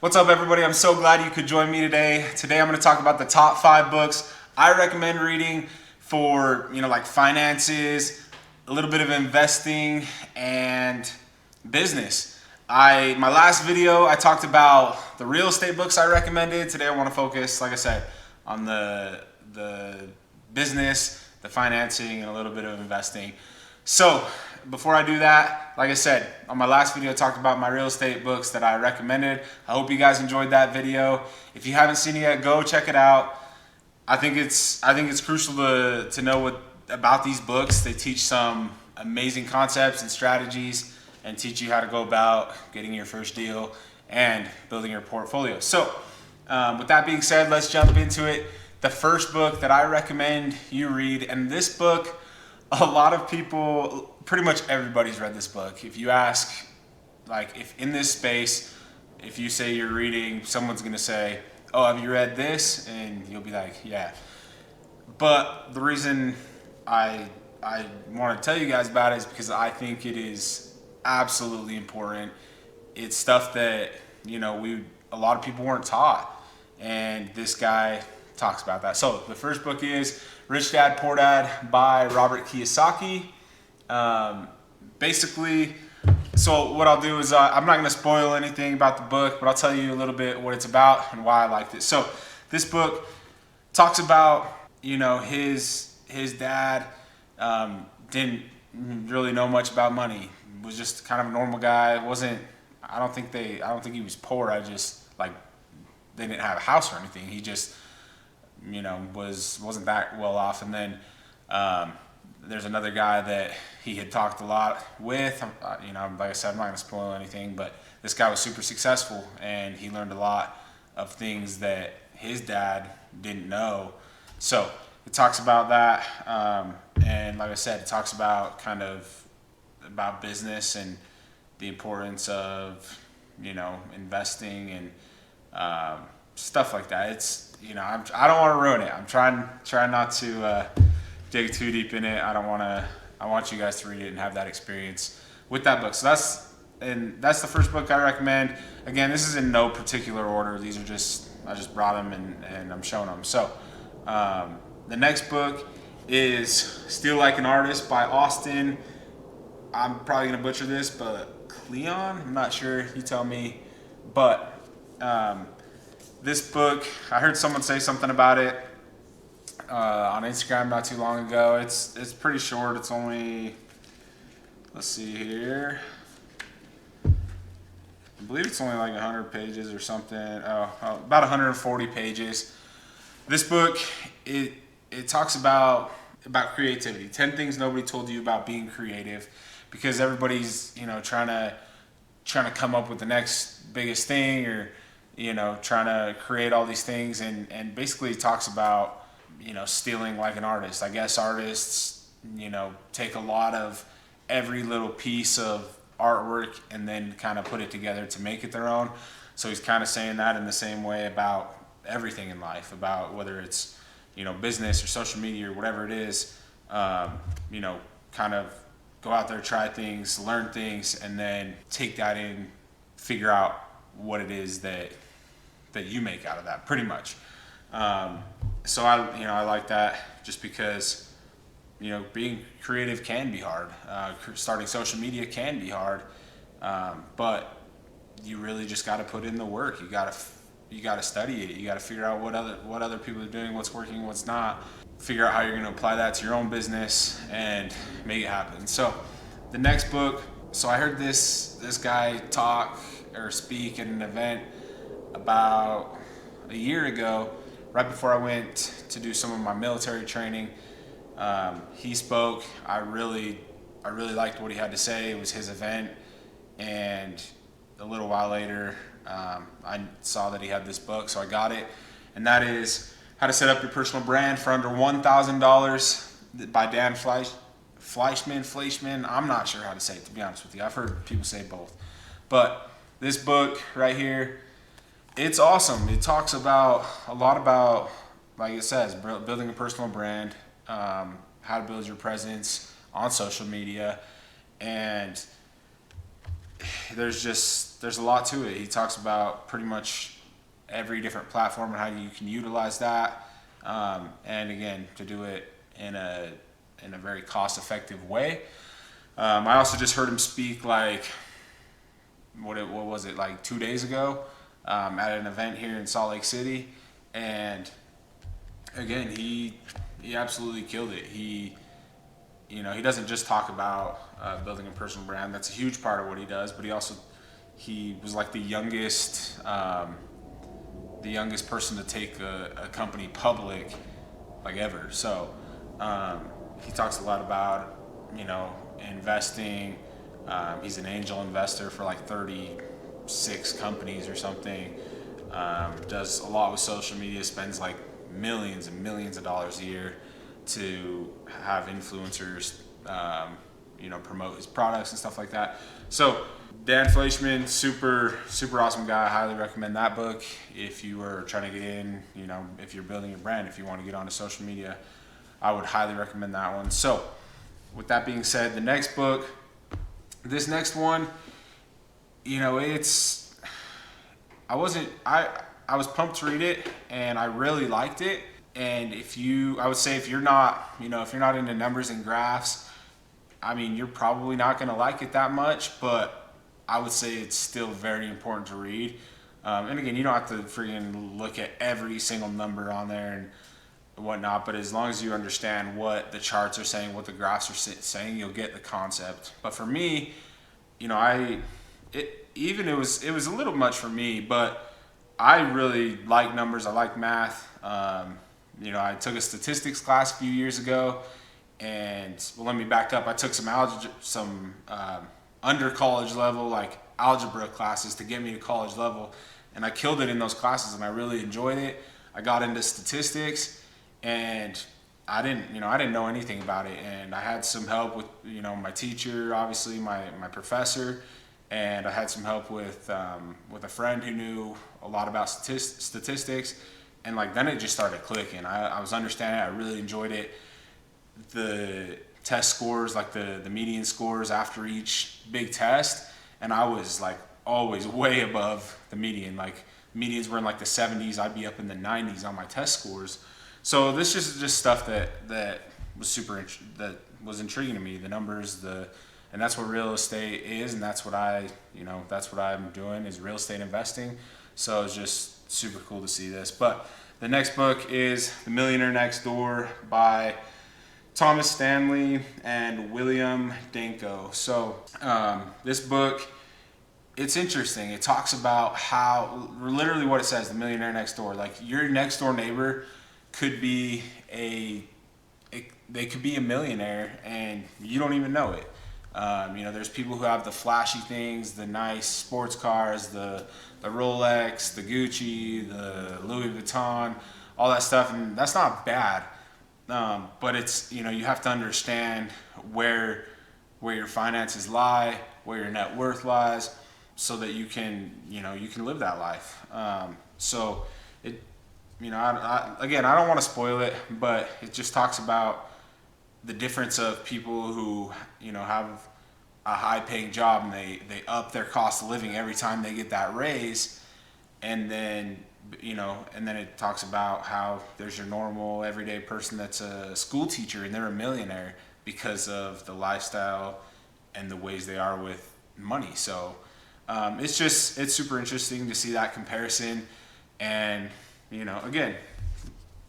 What's up, everybody? I'm so glad you could join me today. Today I'm going to talk about the top 5 books I recommend reading for, like finances, a little bit of investing, and business. My last video I talked about the real estate books I recommended. Today I want to focus, like I said, on the business, the financing, and a little bit of investing. So before I do that, like I said, on my last video I talked about my real estate books that I recommended. I hope you guys enjoyed that video. If you haven't seen it yet, go check it out. I think it's crucial to know about these books. They teach some amazing concepts and strategies and teach you how to go about getting your first deal and building your portfolio. So with that being said, let's jump into it. The first book that I recommend you read, and this book, a lot of people, pretty much everybody's read this book. If you ask, if in this space, if you say you're reading, someone's gonna say, "Oh, have you read this?" And you'll be like, "Yeah." But the reason I want to tell you guys about it is because I think it is absolutely important. It's stuff that a lot of people weren't taught, and this guy talks about that. So the first book is Rich Dad Poor Dad by Robert Kiyosaki. Basically, so what I'll do is I'm not going to spoil anything about the book, but I'll tell you a little bit what it's about and why I liked it. So this book talks about his dad didn't really know much about money. Was just kind of a normal guy. I don't think he was poor. They didn't have a house or anything. He just wasn't that well off. And then there's another guy that he had talked a lot with. Like I said, I'm not going to spoil anything, but this guy was super successful, and he learned a lot of things that his dad didn't know. So it talks about that, and like I said, it talks about about business and the importance of investing and stuff like that. It's I don't want to ruin it. I'm trying not to dig too deep in it. I want you guys to read it and have that experience with that book. So that's the first book I recommend. Again, this is in no particular order. These are I just brought them and I'm showing them. So the next book is Steal Like an Artist by Austin. I'm probably gonna butcher this, but Cleon. I'm not sure. You tell me. But this book, I heard someone say something about it on Instagram not too long ago. It's pretty short. It's only, let's see here, I believe it's only like 100 pages or something. About 140 pages. This book, it talks about creativity. 10 things nobody told you about being creative, because everybody's trying to come up with the next biggest thing, or trying to create all these things, and basically it talks about stealing like an artist. I guess artists take a lot of every little piece of artwork and then kind of put it together to make it their own. So he's kind of saying that in the same way about everything in life, about whether it's business or social media or whatever it is. Kind of go out there, try things, learn things, and then take that in, figure out what it is that you make out of that, pretty much. So I like that, just because being creative can be hard. Starting social media can be hard, but you really just got to put in the work. You got to study it. You got to figure out what other people are doing, what's working, what's not. Figure out how you're going to apply that to your own business and make it happen. So the next book. So I heard this guy talk or speak at an event about a year ago, right before I went to do some of my military training. He spoke. I really liked what he had to say. It was his event, and a little while later, I saw that he had this book, so I got it, and that is How to Set Up Your Personal Brand for Under $1,000 by Dan Fleischman. I'm not sure how to say it, to be honest with you. I've heard people say both, but this book right here, it's awesome. It talks about a lot about, like it says, building a personal brand, how to build your presence on social media, and there's a lot to it. He talks about pretty much every different platform and how you can utilize that, and again, to do it in a very cost effective way. I also just heard him speak like what was it, like 2 days ago, at an event here in Salt Lake City, and again, he absolutely killed it. He doesn't just talk about building a personal brand. That's a huge part of what he does, but he was like the youngest person to take a company public, like, ever. So he talks a lot about investing. He's an angel investor for like 36 companies or something. Does a lot with social media. Spends like millions and millions of dollars a year to have influencers, promote his products and stuff like that. So Dan Fleischman, super awesome guy. I highly recommend that book if you are trying to get in. If you're building a brand, if you want to get onto social media, I would highly recommend that one. So with that being said, this next one, I was pumped to read it, and I really liked it. And I would say if you're not into numbers and graphs, I mean, you're probably not going to like it that much, but I would say it's still very important to read. And again, you don't have to freaking look at every single number on there and whatnot, but as long as you understand what the charts are saying, what the graphs are saying, you'll get the concept. But for me, it was a little much for me, but I really like numbers. I like math. I took a statistics class a few years ago, and let me back up. I took some under college level, like algebra classes to get me to college level, and I killed it in those classes, and I really enjoyed it. I got into statistics, and I didn't know anything about it, and I had some help with my teacher, obviously my professor, and I had some help with a friend who knew a lot about statistics, and then it just started clicking. I was understanding it. I really enjoyed it. The test scores, like the median scores after each big test, and I was like always way above the median. Like medians were in like the 70s. I'd be up in the 90s on my test scores. So this is just stuff that was intriguing to me. The numbers, and that's what real estate is, and that's what I'm doing is real estate investing. So it's just super cool to see this. But the next book is The Millionaire Next Door by Thomas Stanley and William Danko. So this book, it's interesting. It talks about how, literally what it says, the millionaire next door. Like your next door neighbor could be they could be a millionaire and you don't even know it. There's people who have the flashy things, the nice sports cars, the Rolex, the Gucci, the Louis Vuitton, all that stuff, and that's not bad. But it's, you have to understand where your finances lie, where your net worth lies, so that you can live that life. So it, I don't want to spoil it, but it just talks about the difference of people who, have a high paying job and they up their cost of living every time they get that raise. And then, it talks about how there's your normal everyday person that's a school teacher and they're a millionaire because of the lifestyle and the ways they are with money. So it's super interesting to see that comparison. And, again,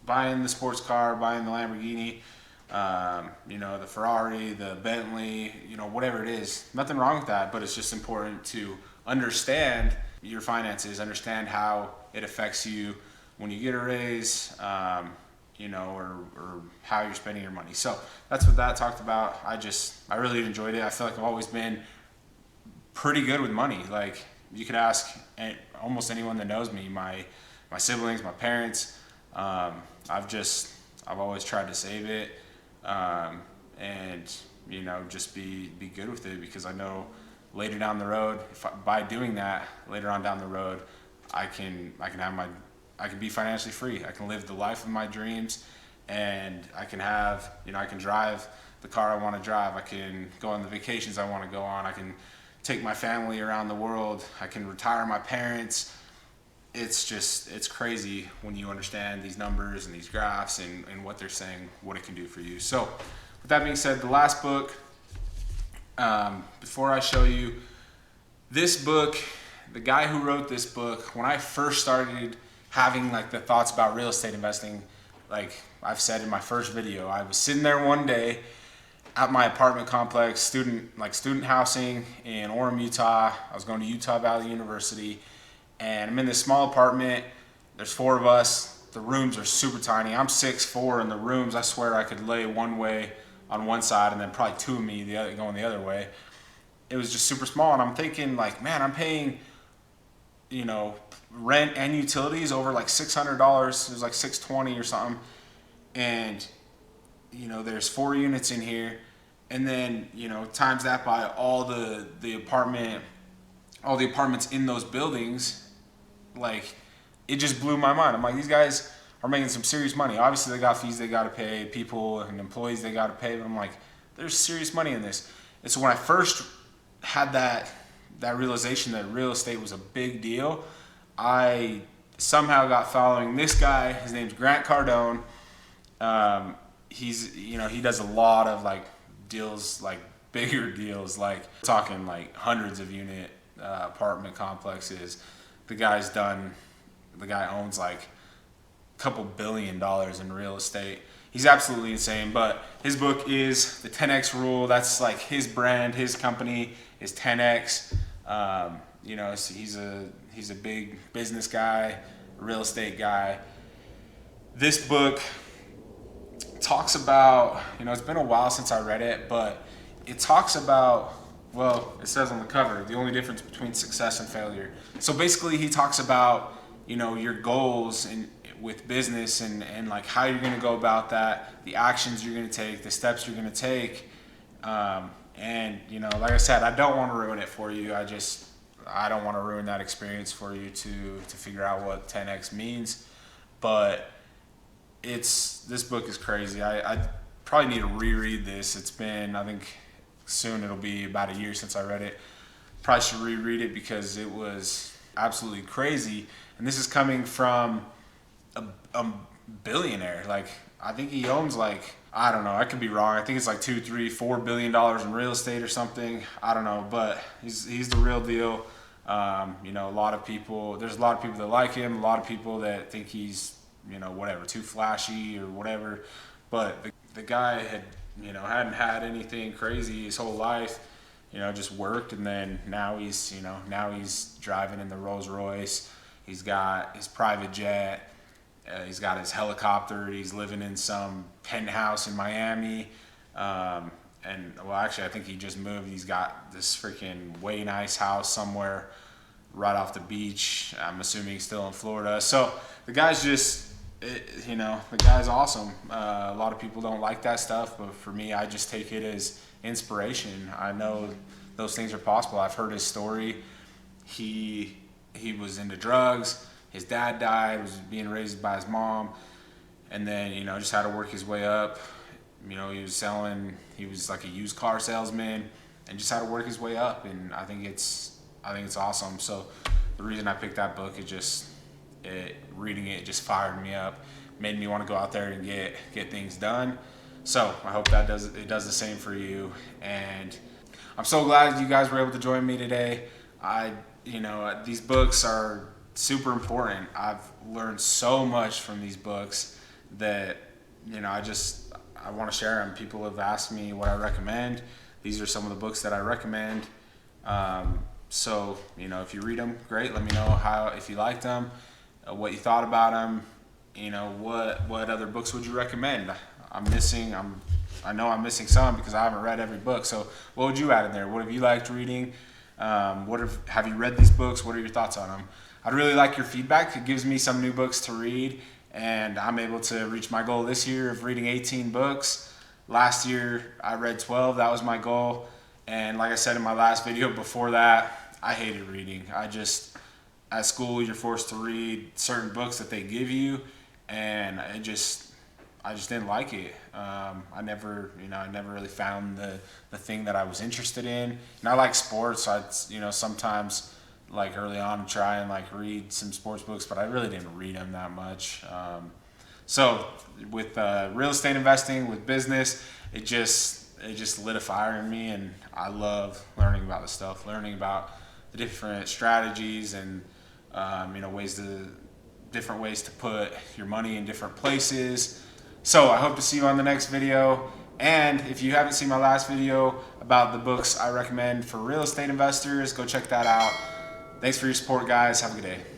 buying the sports car, buying the Lamborghini, the Ferrari, the Bentley, whatever it is, nothing wrong with that, but it's just important to understand your finances, understand how it affects you when you get a raise, or how you're spending your money. So that's what that talked about. I really enjoyed it. I feel like I've always been pretty good with money. Like you could ask almost anyone that knows me, my siblings, my parents. I've always tried to save it, and just be good with it, because I know later down the road, by doing that later on down the road, I can be financially free. I can live the life of my dreams, and I can drive the car I want to drive. I can go on the vacations I want to go on. I can take my family around the world. I can retire my parents. It's crazy when you understand these numbers and these graphs and what they're saying, what it can do for you. So with that being said, the last book, before I show you this book, the guy who wrote this book, when I first started having like the thoughts about real estate investing, like I've said in my first video, I was sitting there one day at my apartment complex, student housing in Orem, Utah. I was going to Utah Valley University, and I'm in this small apartment. There's 4 of us. The rooms are super tiny. I'm 6'4", and the rooms, I swear I could lay one way on one side and then probably 2 of me going the other way. It was just super small, and I'm thinking like, man, I'm paying, rent and utilities over like $600. It was like $620 or something, and there's 4 units in here, and then times that by all the apartments in those buildings. Like, it just blew my mind. I'm like, these guys are making some serious money. Obviously they got fees they got to pay, people and employees they got to pay, but I'm like, there's serious money in this. And so when I first had that realization that real estate was a big deal, I somehow got following this guy. His name's Grant Cardone. He does a lot of like deals, like bigger deals, like talking like hundreds of unit apartment complexes. The guy owns like a couple $1 billion in real estate. He's absolutely insane, but his book is the 10X Rule. That's like his brand, his company is 10X. He's a big business guy, real estate guy. This book talks about, it's been a while since I read it, but it talks about, well, it says on the cover, the only difference between success and failure. So basically he talks about, your goals with business and like how you're going to go about that, the actions you're going to take, the steps you're going to take. And like I said, I don't want to ruin it for you. I don't want to ruin that experience for you to figure out what 10X means. But this book is crazy. I probably need to reread this. It's been, I think soon it'll be about a year since I read it. Probably should reread it because it was absolutely crazy. And this is coming from a billionaire. Like, I think he owns like, I don't know, I could be wrong. I think it's like $2, $3, $4 billion in real estate or something. I don't know, but he's the real deal. There's a lot of people that like him, a lot of people that think he's, whatever, too flashy or whatever. But the guy hadn't had anything crazy his whole life, just worked, and then now he's driving in the Rolls Royce. He's got his private jet. He's got his helicopter. He's living in some penthouse in Miami. And well, actually, I think he just moved. He's got this freaking way nice house somewhere right off the beach. I'm assuming he's still in Florida. So the guy's the guy's awesome. A lot of people don't like that stuff, but for me, I just take it as inspiration. I know those things are possible. I've heard his story. He was into drugs. His dad died, was being raised by his mom, and then, just had to work his way up. He was like a used car salesman and just had to work his way up. And I think it's awesome. So the reason I picked that book is reading it just fired me up, made me want to go out there and get things done. So I hope it does the same for you. And I'm so glad you guys were able to join me today. These books are super important. I've learned so much from these books that, I want to share them. People have asked me what I recommend. These are some of the books that I recommend. So, if you read them, great. Let me know if you liked them, what you thought about them. What other books would you recommend? I know I'm missing some because I haven't read every book. So what would you add in there? What have you liked reading? Have you read these books? What are your thoughts on them? I'd really like your feedback. It gives me some new books to read, and I'm able to reach my goal this year of reading 18 books. Last year, I read 12. That was my goal. And like I said in my last video before that, I hated reading. At school, you're forced to read certain books that they give you, and just didn't like it. I never really found the thing that I was interested in. And I like sports, so I'd, sometimes like early on try and like read some sports books, but I really didn't read them that much. So with real estate investing, with business, it just lit a fire in me, and I love learning about this stuff, learning about the different strategies and different ways to put your money in different places. So I hope to see you on the next video. And if you haven't seen my last video about the books I recommend for real estate investors, go check that out. Thanks for your support, guys. Have a good day.